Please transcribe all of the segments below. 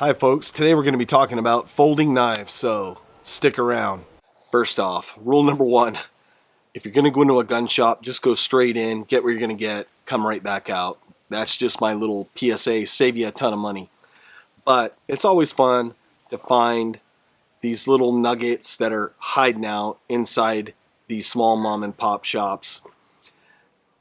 Hi folks, today we're going to be talking about folding knives, so stick around. First off, rule number one, if you're going to go into a gun shop, just go straight in, get what you're going to get, come right back out. That's just my little PSA, save you a ton of money. But it's always fun to find these little nuggets that are hiding out inside these small mom and pop shops.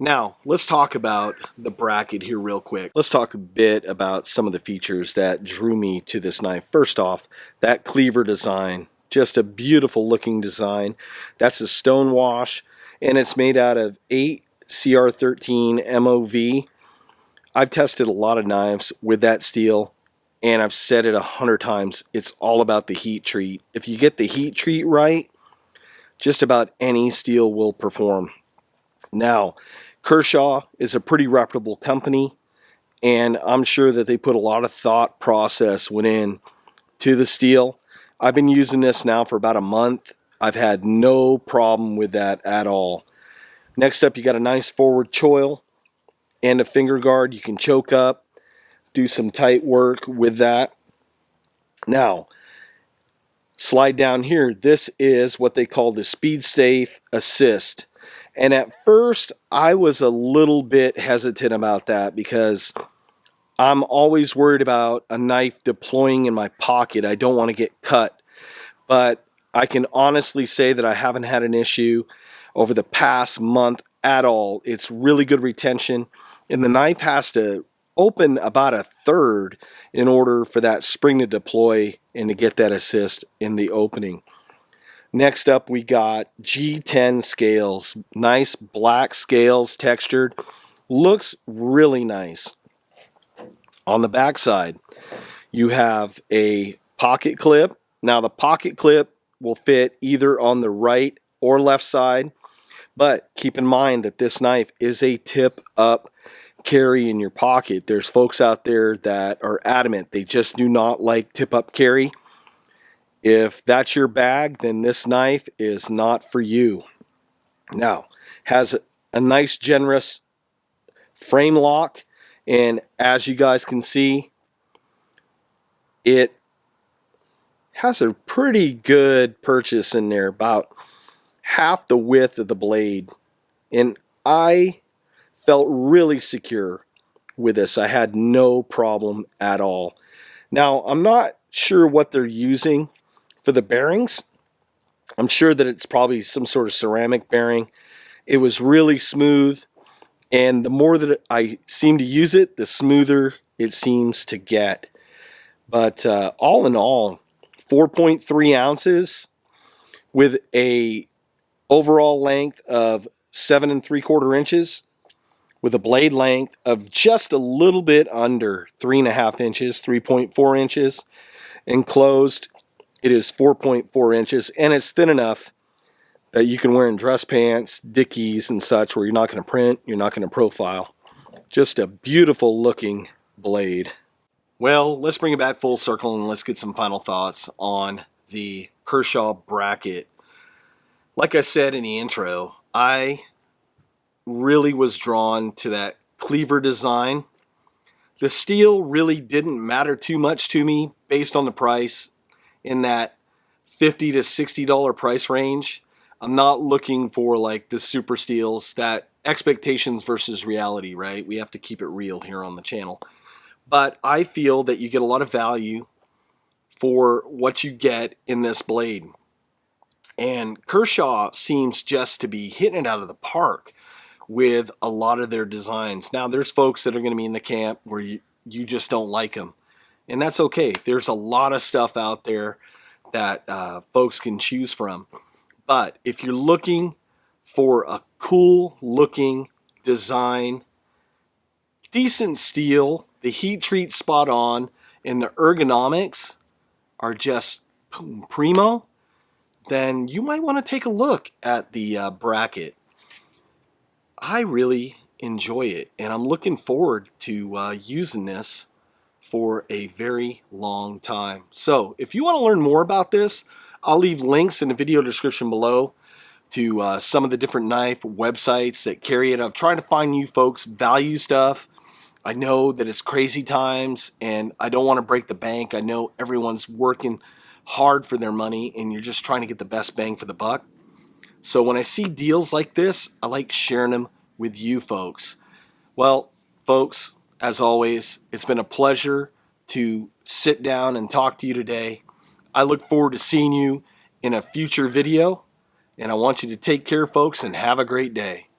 Now, let's talk about the bracket here real quick. Let's talk a bit about some of the features that drew me to this knife. First off, that cleaver design. Just a beautiful looking design. That's a stone wash, and it's made out of 8 CR13 MOV. I've tested a lot of knives with that steel, and I've said it 100 times. It's all about the heat treat. If you get the heat treat right, just about any steel will perform. Now, Kershaw is a pretty reputable company, and I'm sure that they put a lot of thought process went in to the steel. I've been using this now for about a month. I've had no problem with that at all. Next up, you got a nice forward choil and a finger guard. You can choke up, do some tight work with that. Now, slide down here. This is what they call the SpeedSafe Assist. And at first, I was a little bit hesitant about that because I'm always worried about a knife deploying in my pocket. I don't want to get cut. But I can honestly say that I haven't had an issue over the past month at all. It's really good retention. And the knife has to open about a third in order for that spring to deploy and to get that assist in the opening. Next up, we got G10 scales. Nice black scales, textured. Looks really nice. On the back side, you have a pocket clip. Now, the pocket clip will fit either on the right or left side, but keep in mind that this knife is a tip-up carry in your pocket. There's folks out there that are adamant. They just do not like tip-up carry. If that's your bag, then this knife is not for you. Now, has a nice generous frame lock, and as you guys can see, it has a pretty good purchase in there, about half the width of the blade, and I felt really secure with this. I had no problem at all. Now, I'm not sure what they're using for the bearings. I'm sure that it's probably some sort of ceramic bearing. It was really smooth, and the more that I seem to use it, the smoother it seems to get. But all in all, 4.3 ounces with a overall length of 7 3/4 inches, with a blade length of just a little bit under 3.5 inches, 3.4 inches, enclosed. It is 4.4 inches, and it's thin enough that you can wear in dress pants, dickies, and such, where you're not going to print, you're not going to profile. Just a beautiful looking blade. Well, let's bring it back full circle and let's get some final thoughts on the Kershaw bracket. Like I said in the intro, I really was drawn to that cleaver design. The steel really didn't matter too much to me based on the price. In that $50 to $60 price range. I'm not looking for like the super steels, that expectations versus reality, right? We have to keep it real here on the channel. But I feel that you get a lot of value for what you get in this blade. And Kershaw seems just to be hitting it out of the park with a lot of their designs. Now, there's folks that are going to be in the camp where you just don't like them. And that's okay. There's a lot of stuff out there that folks can choose from. But if you're looking for a cool looking design, decent steel, the heat treat spot on, and the ergonomics are just primo, then you might want to take a look at the bracket. I really enjoy it, and I'm looking forward to using this for a very long time. So if you want to learn more about this, I'll leave links in the video description below to some of the different knife websites that carry it. I'm trying to find you folks value stuff I know that it's crazy times and I don't want to break the bank. I know everyone's working hard for their money and you're just trying to get the best bang for the buck. So when I see deals like this, I like sharing them with you folks. Well, folks, as always, it's been a pleasure to sit down and talk to you today. I look forward to seeing you in a future video, and I want you to take care, folks, and have a great day.